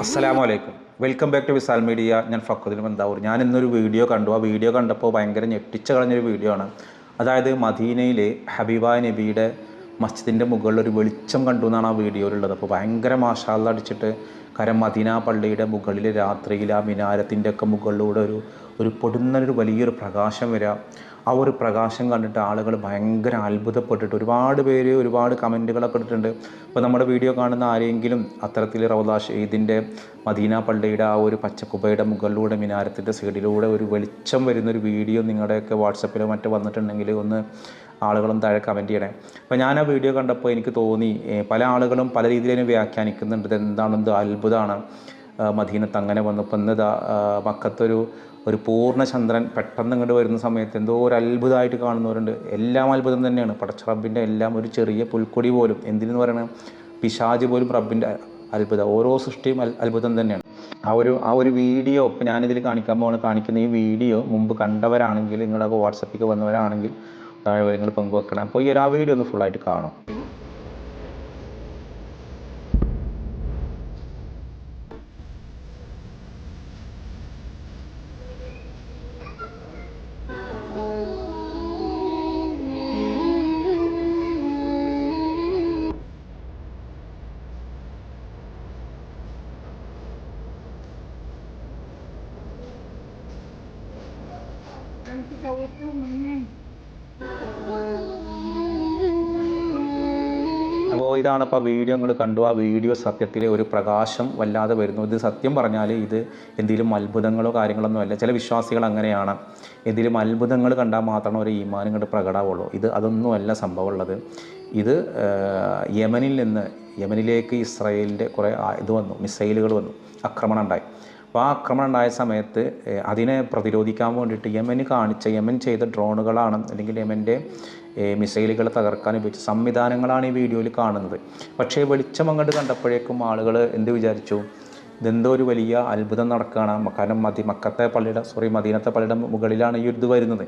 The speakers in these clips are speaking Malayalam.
അസ്സലാമലൈക്കും. Welcome back to Visal media. ഞാൻ ഫക്കുദ്ദീൻ മന്ദാവൂർ. ഞാൻ ഇന്നൊരു വീഡിയോ കണ്ടു. ആ വീഡിയോ കണ്ടപ്പോൾ ഭയങ്കര ഞെട്ടിച്ച് കളഞ്ഞൊരു വീഡിയോ ആണ്. അതായത് മദീനയിലെ ഹബീബായ നബിയുടെ മസ്ജിദിൻ്റെ മുകളിൽ ഒരു വെളിച്ചം കണ്ടു എന്നാണ് ആ വീഡിയോയിലുള്ളത്. അപ്പോൾ ഭയങ്കര മാഷാ അല്ലാഹ് അടിച്ചിട്ട് കാരണം മദീന പള്ളിയുടെ മുകളിൽ രാത്രിയിൽ ആ മിനാരത്തിൻ്റെ ഒക്കെ മുകളിലൂടെ ഒരു പൊടുന്നൊരു വലിയൊരു പ്രകാശം വരിക. ആ ഒരു പ്രകാശം കണ്ടിട്ട് ആളുകൾ ഭയങ്കര അത്ഭുതപ്പെട്ടിട്ട് ഒരുപാട് പേര് ഒരുപാട് കമൻറ്റുകളൊക്കെ ഇട്ടിട്ടുണ്ട്. ഇപ്പോൾ നമ്മുടെ വീഡിയോ കാണുന്ന ആരെങ്കിലും അത്തരത്തിൽ റൗദ ഷെയ്ദിൻ്റെ മദീന പള്ളിയുടെ ആ ഒരു പച്ചക്കുബയുടെ മുകളിലൂടെ മിനാരത്തിൻ്റെ സൈഡിലൂടെ ഒരു വെളിച്ചം വരുന്നൊരു വീഡിയോ നിങ്ങളുടെയൊക്കെ വാട്സപ്പിലോ മറ്റോ വന്നിട്ടുണ്ടെങ്കിൽ ഒന്ന് ആളുകളും താഴെ കമൻറ്റ് ചെയ്യണേ. അപ്പോൾ ഞാൻ ആ വീഡിയോ കണ്ടപ്പോൾ എനിക്ക് തോന്നി പല ആളുകളും പല രീതിയിലും വ്യാഖ്യാനിക്കുന്നുണ്ട്. ഇതെന്താണെന്ത് അത്ഭുതമാണ് മദീനത്ത് അങ്ങനെ വന്നപ്പോൾ ഇന്നതാ മക്കത്തൊരു പൂർണ്ണ ചന്ദ്രൻ പെട്ടെന്ന് ഇങ്ങോട്ട് വരുന്ന സമയത്ത് എന്തോ ഒരു അത്ഭുതമായിട്ട് കാണുന്നവരുണ്ട്. എല്ലാം അത്ഭുതം തന്നെയാണ്. പടച്ച റബ്ബിൻ്റെ എല്ലാം ഒരു ചെറിയ പുൽക്കൊടി പോലും എന്തിനെന്ന് പറയണത് പിശാച് പോലും റബ്ബിൻ്റെ അത്ഭുതം. ഓരോ സൃഷ്ടിയും അത്ഭുതം തന്നെയാണ്. ആ ഒരു വീഡിയോ ഇപ്പോൾ ഞാനിതിൽ കാണിക്കുന്ന ഈ വീഡിയോ മുമ്പ് കണ്ടവരാണെങ്കിൽ നിങ്ങളൊക്കെ വാട്സപ്പിലേക്ക് വന്നവരാണെങ്കിൽ നിങ്ങൾ പങ്കുവെക്കണം. അപ്പോൾ ആ വീഡിയോ ഒന്ന് ഫുള്ളായിട്ട് കാണും. അപ്പോൾ ഇതാണ് ഇപ്പോൾ വീഡിയോ നിങ്ങൾ കണ്ടു. ആ വീഡിയോ സത്യത്തിൽ ഒരു പ്രകാശം വല്ലാതെ വരുന്നു. ഇത് സത്യം പറഞ്ഞാൽ ഇത് എന്തെങ്കിലും അത്ഭുതങ്ങളോ കാര്യങ്ങളൊന്നും അല്ല. ചില വിശ്വാസികൾ അങ്ങനെയാണ്, എന്തെങ്കിലും അത്ഭുതങ്ങൾ കണ്ടാൽ മാത്രമേ ഒരു ഈമാൻ ഇങ്ങോട്ട് പ്രകടമാവുള്ളൂ. അതൊന്നുമല്ല സംഭവമുള്ളത്. ഇത് യമനിലേക്ക് ഇസ്രായേലിൻ്റെ കുറേ മിസൈലുകൾ വന്നു, ആക്രമണം ഉണ്ടായി. അപ്പോൾ ആ ആക്രമണം ഉണ്ടായ സമയത്ത് അതിനെ പ്രതിരോധിക്കാൻ വേണ്ടിയിട്ട് യമൻ ചെയ്ത ഡ്രോണുകളാണ് അല്ലെങ്കിൽ യമൻ്റെ മിസൈലുകൾ തകർക്കാൻ ഉപയോഗിച്ച സംവിധാനങ്ങളാണ് ഈ വീഡിയോയിൽ കാണുന്നത്. പക്ഷേ വെളിച്ചം അങ്ങോട്ട് കണ്ടപ്പോഴേക്കും ആളുകൾ എന്ത് വിചാരിച്ചു, ഇതെന്തോ ഒരു വലിയ അത്ഭുതം നടക്കുകയാണ്. കാരണം മദീനത്തെ പള്ളിയുടെ മുകളിലാണ് ഈ ഇത് വരുന്നത്.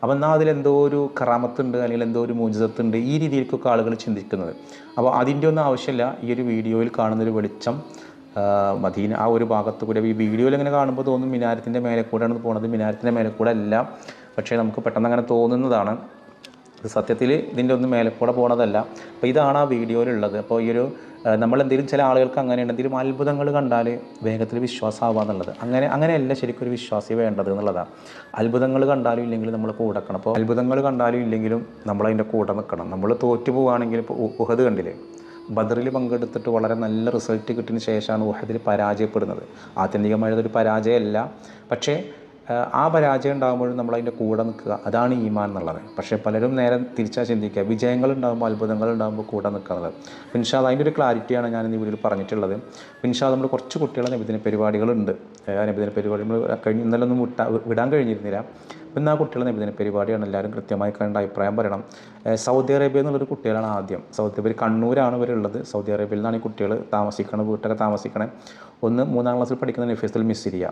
അപ്പോൾ എന്നാൽ അതിലെന്തോ ഒരു കറാമത്തുണ്ട് അല്ലെങ്കിൽ എന്തോ ഒരു മുജിസത്തുണ്ട്, ഈ രീതിയിലേക്കൊക്കെ ആളുകൾ ചിന്തിക്കുന്നത്. അപ്പോൾ അതിൻ്റെ ഒന്നും ആവശ്യമില്ല. ഈ ഒരു വീഡിയോയിൽ കാണുന്നൊരു വെളിച്ചം മദീന ആ ഒരു ഭാഗത്ത് കൂടെ ഈ വീഡിയോയിൽ ഇങ്ങനെ കാണുമ്പോൾ തോന്നും മിനാരത്തിൻ്റെ മേലെ കൂടെയാണ് പോകുന്നത്. മിനാരത്തിൻ്റെ മേലെ കൂടെ അല്ല, പക്ഷേ നമുക്ക് പെട്ടെന്ന് അങ്ങനെ തോന്നുന്നതാണ്. ഇത് സത്യത്തിൽ ഇതിൻ്റെ ഒന്നും മേലെ കൂടെ പോകണതല്ല. അപ്പോൾ ഇതാണ് ആ വീഡിയോയിലുള്ളത്. അപ്പോൾ നമ്മളെന്തെങ്കിലും ചില ആളുകൾക്ക് അങ്ങനെയുണ്ട്, എന്തെങ്കിലും അത്ഭുതങ്ങൾ കണ്ടാൽ വേഗത്തിൽ വിശ്വാസമാവുക എന്നുള്ളത്. അങ്ങനെയല്ല ശരിക്കും ഒരു വിശ്വാസി വേണ്ടത് എന്നുള്ളതാണ്. അത്ഭുതങ്ങൾ കണ്ടാലും ഇല്ലെങ്കിലും നമ്മൾ കൂടെ നിൽക്കണം. അപ്പോൾ അത്ഭുതങ്ങൾ കണ്ടാലും ഇല്ലെങ്കിലും നമ്മളതിൻ്റെ കൂടെ നിൽക്കണം. നമ്മൾ തോറ്റു പോവുകയാണെങ്കിൽ ഇപ്പോൾ ഉഹദ് കണ്ടില്ലേ, ബദറിൽ പങ്കെടുത്തിട്ട് വളരെ നല്ല റിസൾട്ട് കിട്ടിയതിന് ശേഷമാണ് ഉഹദിൽ പരാജയപ്പെടുന്നത്. ആത്യന്തികമായതൊരു പരാജയമല്ല, പക്ഷേ ആ പരാജയം ഉണ്ടാകുമ്പോഴും നമ്മളതിൻ്റെ കൂടെ നിൽക്കുക, അതാണ് ഈമാൻ എന്നുള്ളത്. പക്ഷേ പലരും നേരെ തിരിച്ചാൽ ചിന്തിക്കുക, വിജയങ്ങൾ ഉണ്ടാകുമ്പോൾ അത്ഭുതങ്ങൾ ഉണ്ടാകുമ്പോൾ കൂടെ നിൽക്കുക എന്നുള്ളത്. ഇൻഷാ അല്ലാഹ് അതിൻ്റെ ഒരു ക്ലാരിറ്റിയാണ് ഞാൻ ഈ വീഡിയോയിൽ പറഞ്ഞിട്ടുള്ളത്. ഇൻഷാ അല്ലാഹ് നമ്മൾ കുറച്ച് കുട്ടികളെ നബിദിന പരിപാടികളുണ്ട്. നബിദിന പരിപാടി നമ്മൾ ഇന്നലെ ഒന്നും വിടാൻ കഴിഞ്ഞിരുന്നില്ല. പിന്നെ ആ കുട്ടികളെ നബിദിന പരിപാടിയാണ്. എല്ലാവരും കൃത്യമായി കണ്ട അഭിപ്രായം പറയണം. സൗദി അറേബ്യ എന്നുള്ളൊരു കുട്ടികളാണ് ആദ്യം. സൗദി അറേബ്യ കണ്ണൂരാണ് ഇവരുള്ളത്. സൗദി അറേബ്യയിൽ നിന്നാണ് ഈ കുട്ടികൾ താമസിക്കണം, വീട്ടൊക്കെ താമസിക്കണേ. ഒന്ന് 3ാം ക്ലാസ്സിൽ പഠിക്കുന്ന നഫീസത്തുൽ മിസ്രിയ.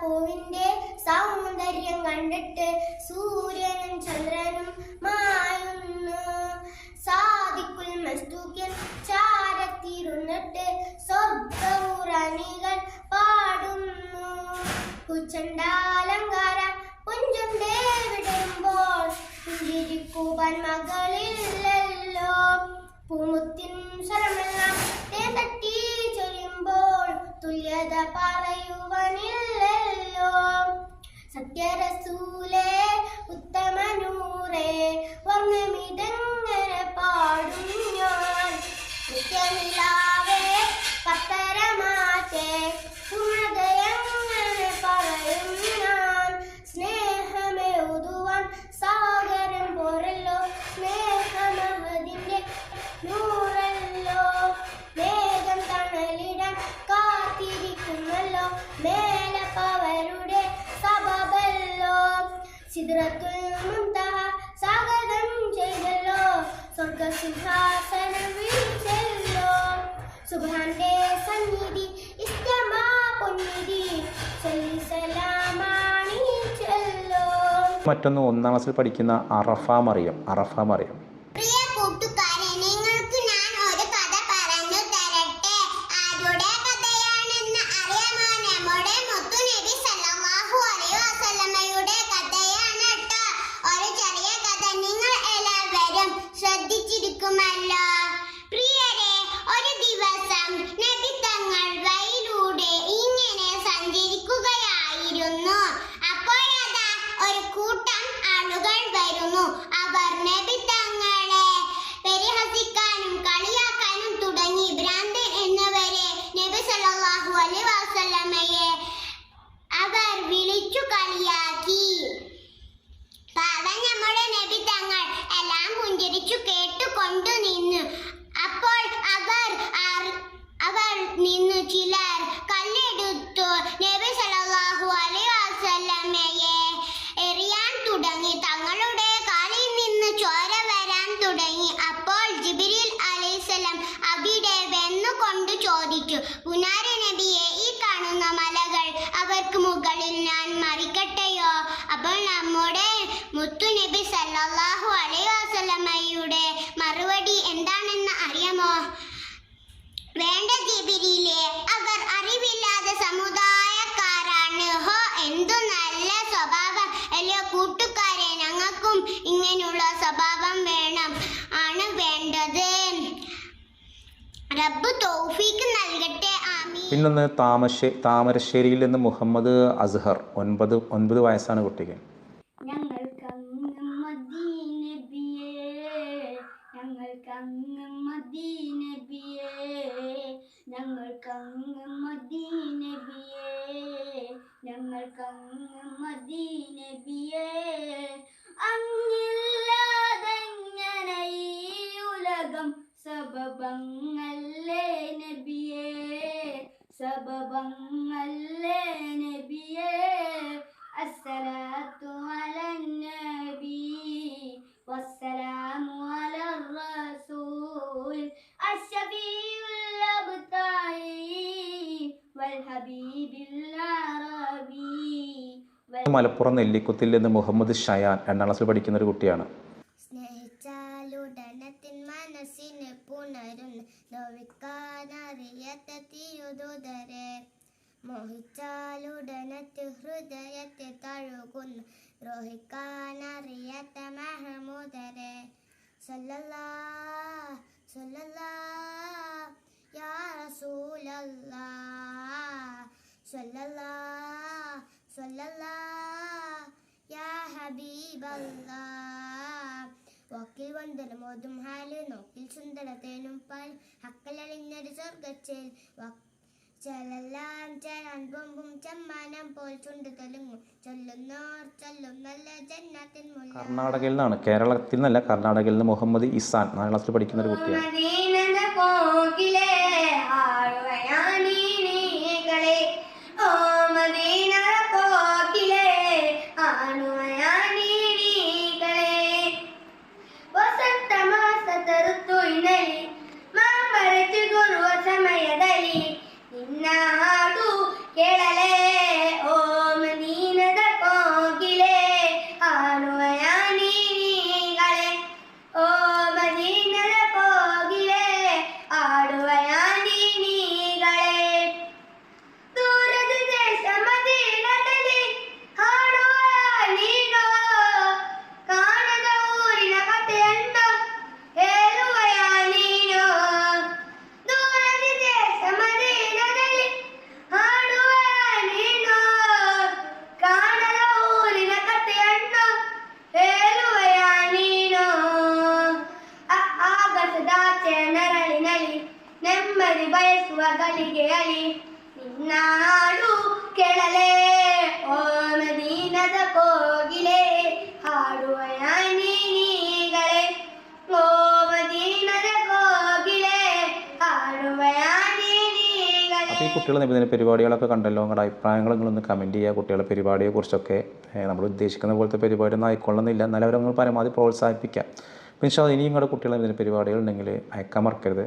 പൂവിന്റെ സൗന്ദര്യം കണ്ടിട്ട് സൂര്യനും ചന്ദ്രനും മായുന്നു. സാദിഖുൽ മസ്തൂഖിൽ ചാരത്തിരുന്നിട്ട് സ്വർഗ്ഗപുരാണികൾ പാടുന്നു. കുച്ചണ്ടാലങ്കാര പുഞ്ചുണ്ടേ വിടുമ്പോൾ പുഞ്ചിരിക്കുവാൻ മകളില്ലല്ലോ. പൂമുത്തിൻ സ്വരമെല്ലാം തേൻ തട്ടി ചൊരിയുമ്പോൾ തുല്യത പറയുവാനില്ലല്ലോ. സത്യരസൂലേ ഉത്തമനൂറേ വർണ്ണമിതെങ്ങനെ പാടും ഞാൻ. നിത്യനിലാവേ പത്തരമാറ്റേ പൂർണ്ണതയെങ്ങനെ പറയും ഞാൻ. സ്നേഹമേ ഉതുവാൻ സാഗരം പോരല്ലോ. സിദ്റത്തുൽ മുൻതഹ സ്വാഗതം ചെയ്തല്ലോ, സ്വർഗസിംഹാസനം വിളിച്ചല്ലോ. സുബ്ഹാന്റെ സന്നിധി ഇസ്തമാ പൊന്നിധി സലാമാണിച്ചല്ലോ. മറ്റൊന്ന് 1ാം ക്ലാസ്സിൽ പഠിക്കുന്ന അറഫ മറിയം. പ്രിയ കൂട്ടുകാരെ, നിങ്ങൾക്ക് ഞാൻ ഒരു കഥ പറഞ്ഞു തരട്ടെ. ആരുടെ കഥയാണെന്ന് അറിയാമോ? നമ്മുടെ മുത്തുനബി സല്ലല്ലാഹു അലൈഹി വസല്ലമയുടെ കഥയാണ് കേട്ടോ. ഒരു ചെറിയ കഥ നിങ്ങൾ എല്ലാവരും ശ്രദ്ധിച്ചിരിക്കുമല്ലോ. പ്രിയരെ, ഒരു ദിവസം നബി തങ്ങൾ വഴിയിലൂടെ ഇങ്ങനെ സഞ്ചരിക്കുകയായിരുന്നു. അപ്പോഴതാ ഒരു കൂട്ടം ആളുകൾ വരുന്നു. അവർ നബി തങ്ങളെ പരിഹസിക്കാനും കളിയാക്കാനും തുടങ്ങി. ഭ്രാന്തൻ എന്നവരെ നബി സല്ലല്ലാഹു അലൈഹി വസല്ലമയെ അവർ വിളിച്ചു കളിയാക്കി. പാവം നമ്മുടെ നബി തങ്ങൾ എല്ലാം പുഞ്ചിരിച്ചു കേട്ടുകൊണ്ടു നിന്നു. അപ്പോൾ അവർ നിന്നു ചിലർ കല്ലെടുത്തു നബി സല്ലല്ലാഹു അലൈഹി വസല്ലമയെ എറിയാൻ തുടങ്ങി. തങ്ങളുടെ കാലിൽ നിന്ന് ചോര വരാൻ തുടങ്ങി. അപ്പോൾ ജിബ്രീൽ അലൈഹിസ്സലാം അവിടെ വന്നുകൊണ്ട് ചോദിച്ചു, പുനാര നബിയെ, ഈ കാണുന്ന മലകൾ അവർക്ക് മുകളിൽ ഞാൻ മറിക്കട്ടെയോ? അപ്പോൾ നമ്മുടെ മുത്തുനബി സല്ലല്ലാഹു അലൈഹി വസല്ലമയുടെ മറുപടി എന്താണെന്ന് അറിയാമോ? വേണ്ട ജിബ്രീലേ, അവർ അറിവില്ലാത്ത സമുദായക്കാരാണ്. ഹോ, എന്തു നല്ല സ്വഭാവം അല്ലയോ കൂട്ടുകാരെ. ഞങ്ങൾക്കും ഇങ്ങനെയുള്ള സ്വഭാവം ആണ് വേണ്ടത്. റബ്ബ് തൗഫീഖ് നൽകട്ടെ. ആമീൻ. പിന്നൊന്ന് താമരശ്ശേരിയിൽ നിന്ന് മുഹമ്മദ് അസ്ഹർ. 9 വയസ്സാണ് കുട്ടിക്ക്. അങ്ങില്ലാതെങ്ങനെ ഈ ഉലകം സബബങ്ങല്ലേ നബിയേ, സബബങ്ങല്ലേ നബിയേ. അസ്സലാത്തു അലൻ നബി വസ്സലാമു അലർ റസൂൽ അശ്ശഫീഉൽ അബ്തായി വൽ ഹബീബിൽ അറബി. മലപ്പുറം നെല്ലിക്കുത്തിൽ നിന്ന് മുഹമ്മദ് ഷയാൻ. 2ാം ക്ലാസ്സിൽ പഠിക്കുന്ന ഒരു കുട്ടിയാണ്. സ്നേഹിച്ചാലുടനത്തിൻ മനസ്സിനെ പുണരുന്നു, നോവിക്കാനറിയാത്ത തിരുദൂതരെ. മോഹിച്ചാലുടനത്ത് ഹൃദയത്തെ തഴുകുന്നു, ദ്രോഹിക്കാനറിയാത്ത മഹമൂദരെ. സല്ലല്ലാഹ് സല്ലല്ലാഹ് യാ റസൂലല്ലാഹ്, സല്ലല്ലാഹ് സല്ലല്ലാഹ് യാ ഹബീബല്ലാഹ്. വാക്കിൽ വന്ദനമോതും ഹാല്, നോക്കിൽ സുന്ദരത്തേനും പാൽ, ഹക്കലളിഞ്ഞൊരു സ്വർഗച്ചേൽ. ചെലെല്ലാം ചേരാൻ പൊമ്പും ചെമ്മാനം പോൽ ചുണ്ടു തെലുങ്ങും, ചൊല്ലുന്നോർ ചൊല്ലും നല്ല ജന്നത്തിൻ മുല്ല. കർണാടകയിൽ നിന്നാണ്, കേരളത്തിൽ നിന്നല്ല, കർണാടകയിൽ നിന്ന് മുഹമ്മദ് ഇസാൻ. 4ാം ക്ലാസ്സിൽ പഠിക്കുന്ന ഒരു കുട്ടിയാണ്. ಸಮಯದಲ್ಲಿ ನಿನ್ನ ಹಾಡು ಕೇಳಲೇ, ಓ ಮದೀನದ ಕೋಗಿಲೆ ಹಾಡುವಯ ನೀಗಳೇ, ಓ ಮದೀನದ ಕೋಗಿಲೆ ಹಾಡುವಯ ನೀಗಳೇ. ದೂರದ ದೇಶ ಮದೀನ അപ്പോൾ ഈ കുട്ടികളുടെ നബിദിന പരിപാടികളൊക്കെ കണ്ടല്ലോ, നിങ്ങളുടെ അഭിപ്രായങ്ങൾ നിങ്ങളൊന്ന് കമൻറ്റ് ചെയ്യുക. കുട്ടികളുടെ പരിപാടിയെക്കുറിച്ചൊക്കെ നമ്മൾ ഉദ്ദേശിക്കുന്ന പോലത്തെ പരിപാടി ഒന്നും ആയിക്കൊള്ളുന്നില്ല, എന്നാലും അവരെ നിങ്ങൾ പരമാവധി പ്രോത്സാഹിപ്പിക്കുക. അപ്പോൾ ഇൻഷാ അല്ലാഹ് ഇനി നിങ്ങളുടെ കുട്ടികളുടെ നബിദിന പരിപാടികൾ ഉണ്ടെങ്കിൽ അയക്കാൻ മറക്കരുത്.